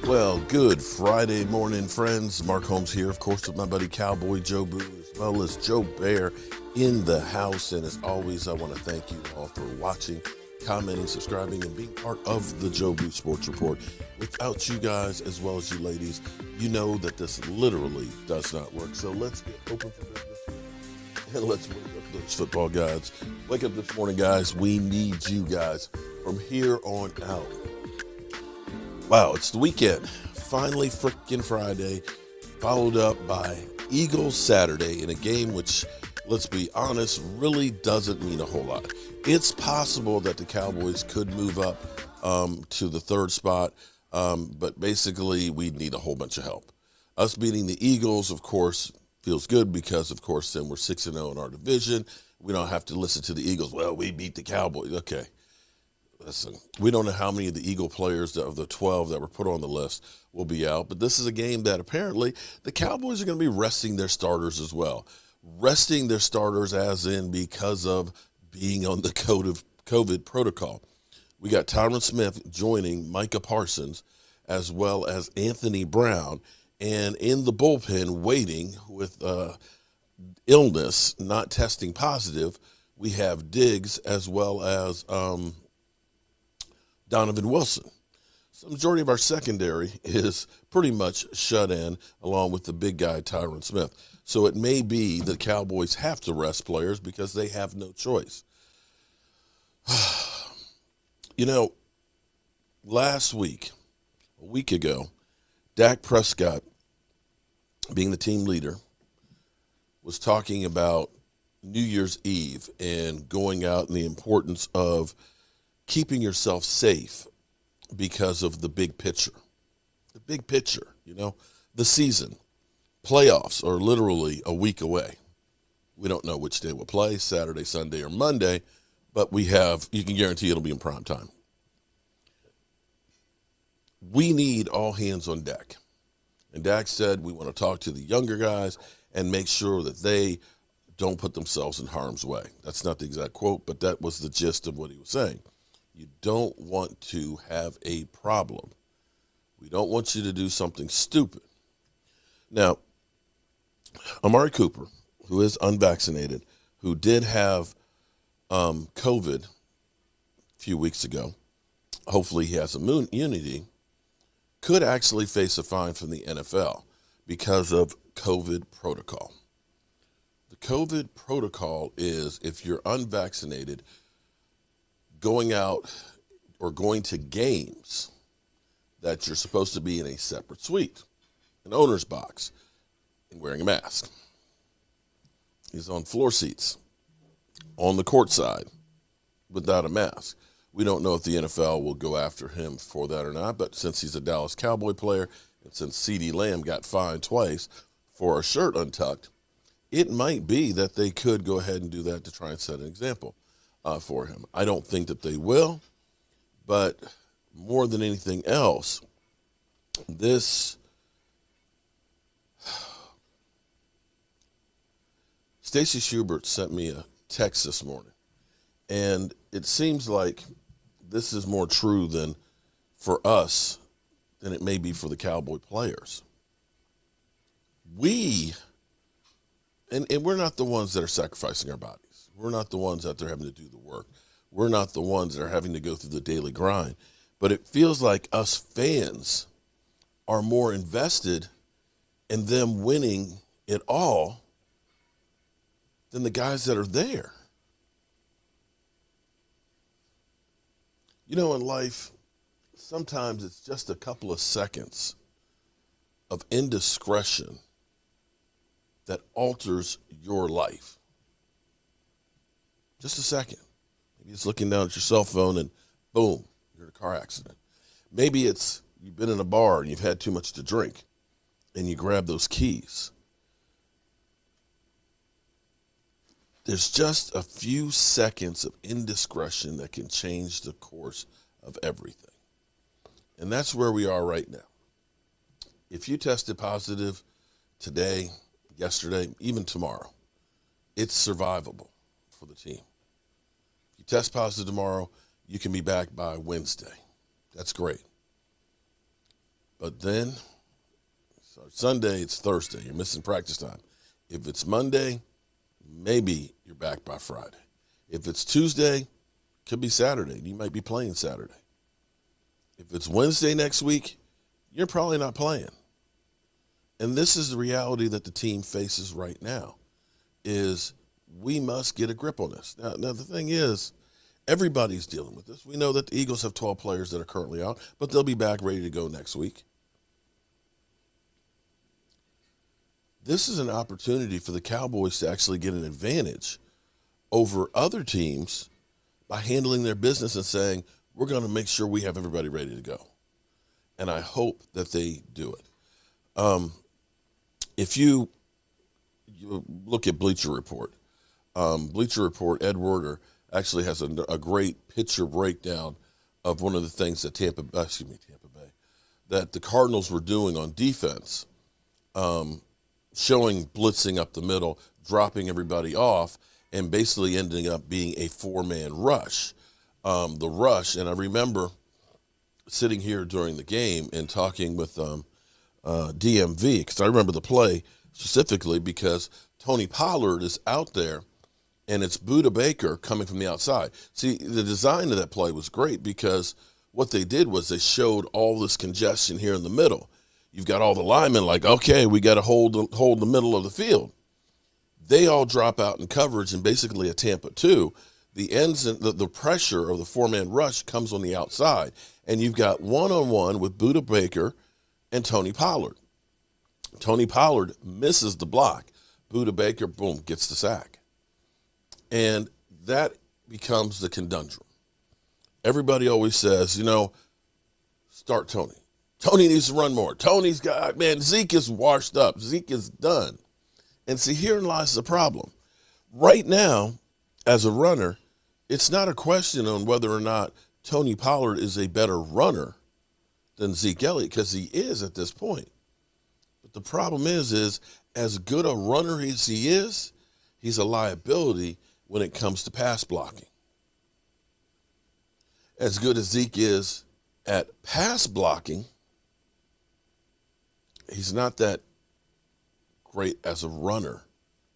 Well, good Friday morning, friends. Mark Holmes here, of course, with my buddy Cowboy Joe Boo, as well as Joe Bear in the house. And as always, I want to thank you all for watching, commenting, subscribing, and being part of the Joe Boo Sports Report. Without you guys, as well as you ladies, you know that this literally does not work. So let's get open for business and let's wake up those football gods. Wake up this morning, guys. We need you guys from here on out. Wow, it's the weekend. Finally, freaking Friday, followed up by Eagles Saturday in a game which, let's be honest, really doesn't mean a whole lot. It's possible that the Cowboys could move up to the third spot, but basically we need a whole bunch of help. Us beating the Eagles, of course, feels good because, of course, then we're 6-0 in our division. We don't have to listen to the Eagles. Well, we beat the Cowboys. Okay. Listen, we don't know how many of the Eagle players of the 12 that were put on the list will be out, but this is a game that apparently the Cowboys are going to be resting their starters as well. Resting their starters as in because of being on the COVID protocol. We got Tyron Smith joining Micah Parsons as well as Anthony Brown, and in the bullpen waiting with illness, not testing positive, we have Diggs as well as Donovan Wilson. So the majority of our secondary is pretty much shut in, along with the big guy, Tyron Smith. So it may be the Cowboys have to rest players because they have no choice. You know, last week, a week ago, Dak Prescott, being the team leader, was talking about New Year's Eve and going out and the importance of keeping yourself safe because of the big picture. The big picture, you know, the season. Playoffs are literally a week away. We don't know which day we'll play, Saturday, Sunday, or Monday, but you can guarantee it'll be in prime time. We need all hands on deck. And Dak said we want to talk to the younger guys and make sure that they don't put themselves in harm's way. That's not the exact quote, but that was the gist of what he was saying. You don't want to have a problem. We don't want you to do something stupid. Now, Amari Cooper, who is unvaccinated, who did have COVID a few weeks ago, hopefully he has immunity, could actually face a fine from the NFL because of COVID protocol. The COVID protocol is if you're unvaccinated, going out or going to games that you're supposed to be in a separate suite, an owner's box, and wearing a mask. He's on floor seats, on the court side, without a mask. We don't know if the NFL will go after him for that or not, but since he's a Dallas Cowboy player, and since CeeDee Lamb got fined twice for a shirt untucked, it might be that they could go ahead and do that to try and set an example for him. I don't think that they will, but more than anything else, Stacy Schubert sent me a text this morning, and it seems like this is more true than for us than it may be for the Cowboy players. And we're not the ones that are sacrificing our bodies. We're not the ones out there having to do the work. We're not the ones that are having to go through the daily grind. But it feels like us fans are more invested in them winning it all than the guys that are there. You know, in life, sometimes it's just a couple of seconds of indiscretion that alters your life. Just a second. Maybe it's looking down at your cell phone and boom, you're in a car accident. Maybe it's you've been in a bar and you've had too much to drink and you grab those keys. There's just a few seconds of indiscretion that can change the course of everything. And that's where we are right now. If you tested positive today, yesterday, even tomorrow, it's survivable for the team. If you test positive tomorrow, you can be back by Wednesday. That's great. But then, so Sunday, it's Thursday. You're missing practice time. If it's Monday, maybe you're back by Friday. If it's Tuesday, could be Saturday. You might be playing Saturday. If it's Wednesday next week, you're probably not playing. And this is the reality that the team faces right now, is we must get a grip on this. Now the thing is, everybody's dealing with this. We know that the Eagles have 12 players that are currently out, but they'll be back ready to go next week. This is an opportunity for the Cowboys to actually get an advantage over other teams by handling their business and saying, we're going to make sure we have everybody ready to go. And I hope that they do it. If you look at Bleacher Report, Ed Werder actually has a great picture breakdown of one of the things that Tampa Bay, that the Cardinals were doing on defense, showing blitzing up the middle, dropping everybody off, and basically ending up being a four-man rush. The rush, and I remember sitting here during the game and talking with DMV, because I remember the play specifically because Tony Pollard is out there, and it's Buda Baker coming from the outside. See, the design of that play was great because what they did was they showed all this congestion here in the middle. You've got all the linemen like, okay, we got to hold the middle of the field. They all drop out in coverage, and basically a Tampa 2, the ends and the pressure of the four-man rush comes on the outside, and you've got one-on-one with Buda Baker and Tony Pollard. Tony Pollard misses the block. Buda Baker, boom, gets the sack. And that becomes the conundrum. Everybody always says, start Tony. Tony needs to run more. Tony's got, man, Zeke is washed up. Zeke is done. And see, herein lies the problem. Right now, as a runner, it's not a question on whether or not Tony Pollard is a better runner than Zeke Elliott, because he is at this point. But the problem is as good a runner as he is, he's a liability when it comes to pass blocking. As good as Zeke is at pass blocking, he's not that great as a runner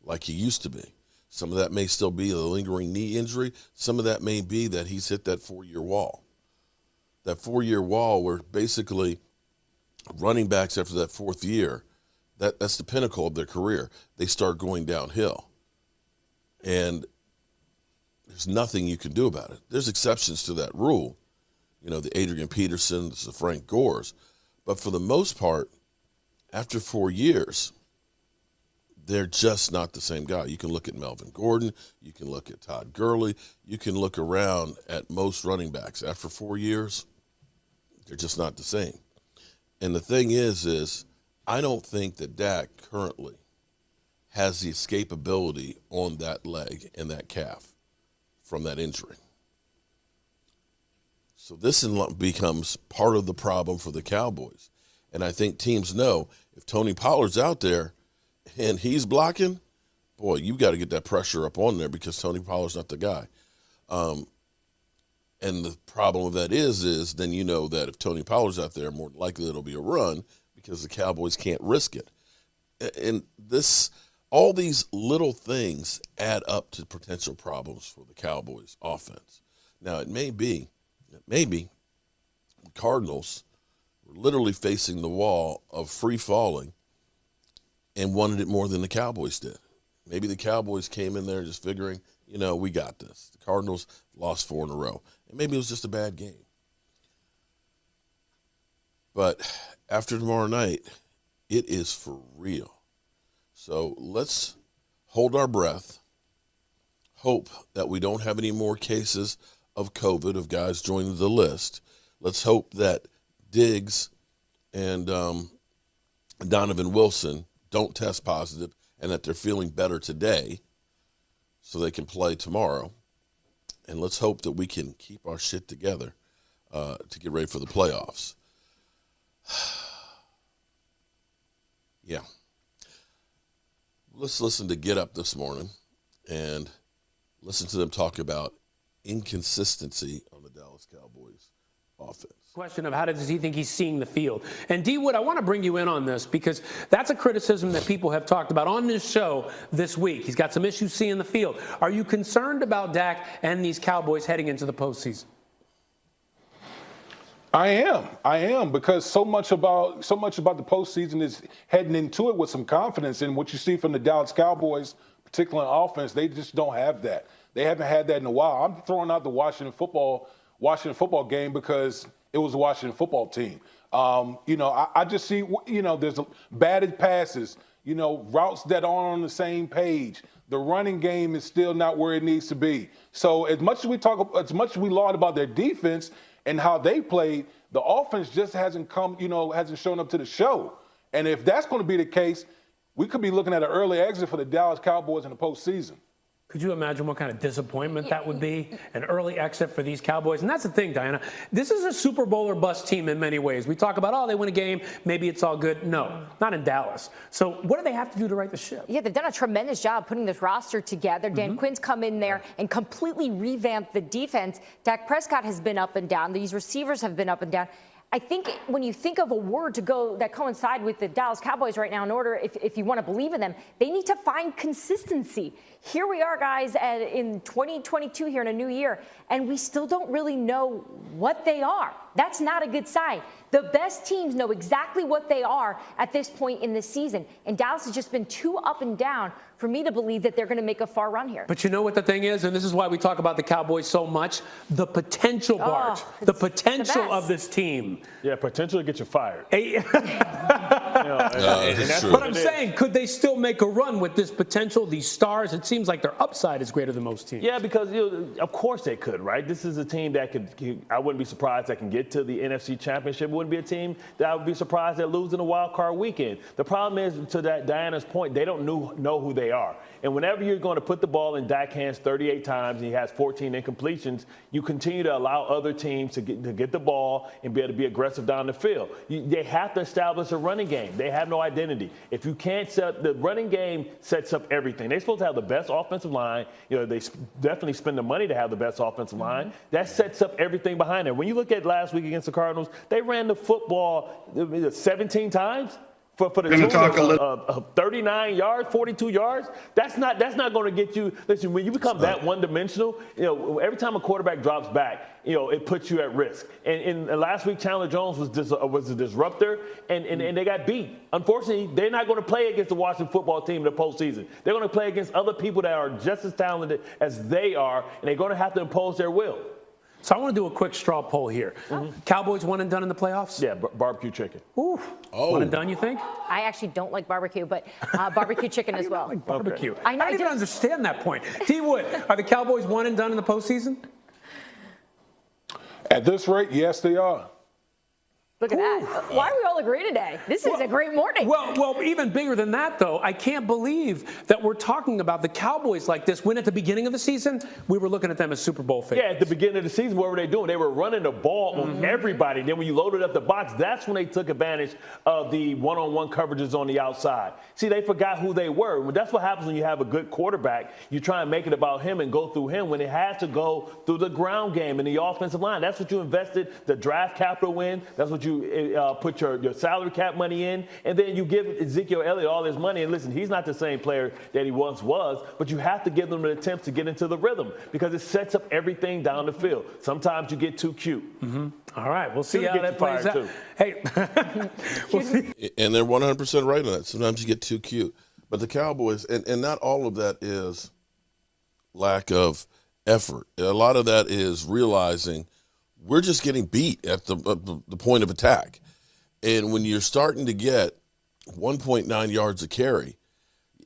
like he used to be. Some of that may still be a lingering knee injury. Some of that may be that he's hit that 4-year wall. That 4-year wall where basically running backs after that 4th year, that's the pinnacle of their career. They start going downhill. And there's nothing you can do about it. There's exceptions to that rule. The Adrian Petersons, the Frank Gores. But for the most part, after 4 years, they're just not the same guy. You can look at Melvin Gordon. You can look at Todd Gurley. You can look around at most running backs. After 4 years, they're just not the same. And the thing is I don't think that Dak currently has the escapability on that leg and that calf from that injury. So this becomes part of the problem for the Cowboys. And I think teams know if Tony Pollard's out there and he's blocking, boy, you got to get that pressure up on there because Tony Pollard's not the guy. And the problem with that is then you know that if Tony Pollard's out there, more likely it'll be a run because the Cowboys can't risk it. And all these little things add up to potential problems for the Cowboys offense. Now, it may be the Cardinals were literally facing the wall of free falling and wanted it more than the Cowboys did. Maybe the Cowboys came in there just figuring, we got this. The Cardinals lost 4 in a row. And maybe it was just a bad game. But after tomorrow night, it is for real. So let's hold our breath, hope that we don't have any more cases of COVID, of guys joining the list. Let's hope that Diggs and Donovan Wilson don't test positive and that they're feeling better today so they can play tomorrow. And let's hope that we can keep our shit together to get ready for the playoffs. Yeah. Let's listen to Get Up this morning and listen to them talk about inconsistency on the Dallas Cowboys offense. Question of how does he think he's seeing the field? And D. Wood, I want to bring you in on this because that's a criticism that people have talked about on this show this week. He's got some issues seeing the field. Are you concerned about Dak and these Cowboys heading into the postseason? I am, because so much about the postseason is heading into it with some confidence. And what you see from the Dallas Cowboys, particularly on offense, they just don't have that. They haven't had that in a while. I'm throwing out the Washington football game because it was a Washington football team. I just see, there's batted passes, routes that aren't on the same page. The running game is still not where it needs to be. So as much as we laud about their defense and how they played, the offense just hasn't shown up to the show. And if that's going to be the case, we could be looking at an early exit for the Dallas Cowboys in the postseason. Could you imagine what kind of disappointment that would be? An early exit for these Cowboys. And that's the thing, Diana. This is a Super Bowl or bust team in many ways. We talk about, they win a game, maybe it's all good. No, not in Dallas. So what do they have to do to right the ship? Yeah, they've done a tremendous job putting this roster together. Dan Quinn's come in there and completely revamped the defense. Dak Prescott has been up and down. These receivers have been up and down. I think when you think of a word that coincide with the Dallas Cowboys right now, in order, if you want to believe in them, they need to find consistency. Here we are, guys, in 2022 here in a new year, and we still don't really know what they are. That's not a good sign. The best teams know exactly what they are at this point in the season, and Dallas has just been too up and down for me to believe that they're going to make a far run here. But you know what the thing is, and this is why we talk about the Cowboys so much, the potential, Bart, the potential of this team. Yeah, potential to get you fired. That's what I'm saying. Could they still make a run with this potential, these stars? It seems like their upside is greater than most teams. Yeah, because of course they could, right? This is a team that I wouldn't be surprised that can get to the NFC Championship. It wouldn't be a team that I would be surprised at losing a wild card weekend. The problem is, to that Diana's point, they don't know who they are. And whenever you're going to put the ball in Dak's hands 38 times and he has 14 incompletions, you continue to allow other teams to get the ball and be able to be aggressive down the field. They have to establish a running game. They have no identity. If you can't the running game sets up everything. They're supposed to have the best offensive line. They definitely spend the money to have the best offensive line. That sets up everything behind it. When you look at last week against the Cardinals, they ran the football 17 times. For the total of 39 yards, 42 yards, that's not going to get you. Listen, when you become that one-dimensional, every time a quarterback drops back, it puts you at risk. And last week, Chandler Jones was a disruptor, and they got beat. Unfortunately, they're not going to play against the Washington football team in the postseason. They're going to play against other people that are just as talented as they are, and they're going to have to impose their will. So I want to do a quick straw poll here. Cowboys one and done in the playoffs? Yeah, barbecue chicken. Ooh. One and done, you think? I actually don't like barbecue, but barbecue chicken as well. Like barbecue. Okay. I don't even understand that point. T. Wood, are the Cowboys one and done in the postseason? At this rate, yes, they are. Look at that. Why do we all agree today? This is a great morning. Well, even bigger than that, though, I can't believe that we're talking about the Cowboys like this when at the beginning of the season, we were looking at them as Super Bowl favorites. Yeah, at the beginning of the season, what were they doing? They were running the ball on everybody. Then when you loaded up the box, that's when they took advantage of the one-on-one coverages on the outside. See, they forgot who they were. That's what happens when you have a good quarterback. You try and make it about him and go through him when it has to go through the ground game and the offensive line. That's what you invested the draft capital in. That's what you put your salary cap money in, and then you give Ezekiel Elliott all his money. And listen, he's not the same player that he once was, but you have to give them an attempt to get into the rhythm because it sets up everything down the field. Sometimes you get too cute. All right, we'll see how that plays out. Hey, we'll see. And they're 100% right on that. Sometimes you get too cute. But the Cowboys, and not all of that is lack of effort. A lot of that is realizing we're just getting beat at the point of attack. And when you're starting to get 1.9 yards a carry,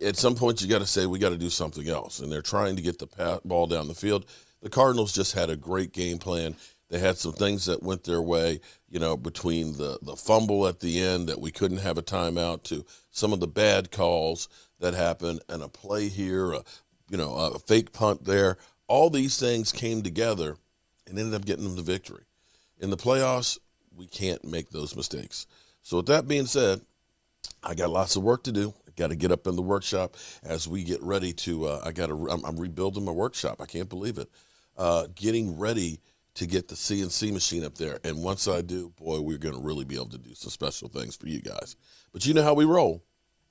at some point you got to say we got to do something else. And they're trying to get the ball down the field. The Cardinals just had a great game plan. They had some things that went their way, between the fumble at the end that we couldn't have a timeout to some of the bad calls that happened and a play here, a fake punt there. All these things came together and ended up getting them the victory. In the playoffs, we can't make those mistakes. So with that being said, I got lots of work to do. I got to get up in the workshop as we get ready to. I'm rebuilding my workshop. I can't believe it. Getting ready to get the CNC machine up there. And once I do, boy, we're going to really be able to do some special things for you guys. But you know how we roll.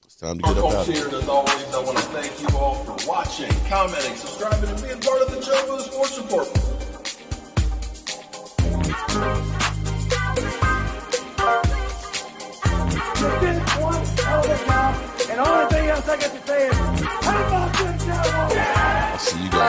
It's time to get up out of here. As always, I want to thank you all for watching, commenting, subscribing, and being part of the Joe Boo Sports Report. You did one hell of a job, and the only thing else I got to say is, how about this, Cowboys? I'll see you guys.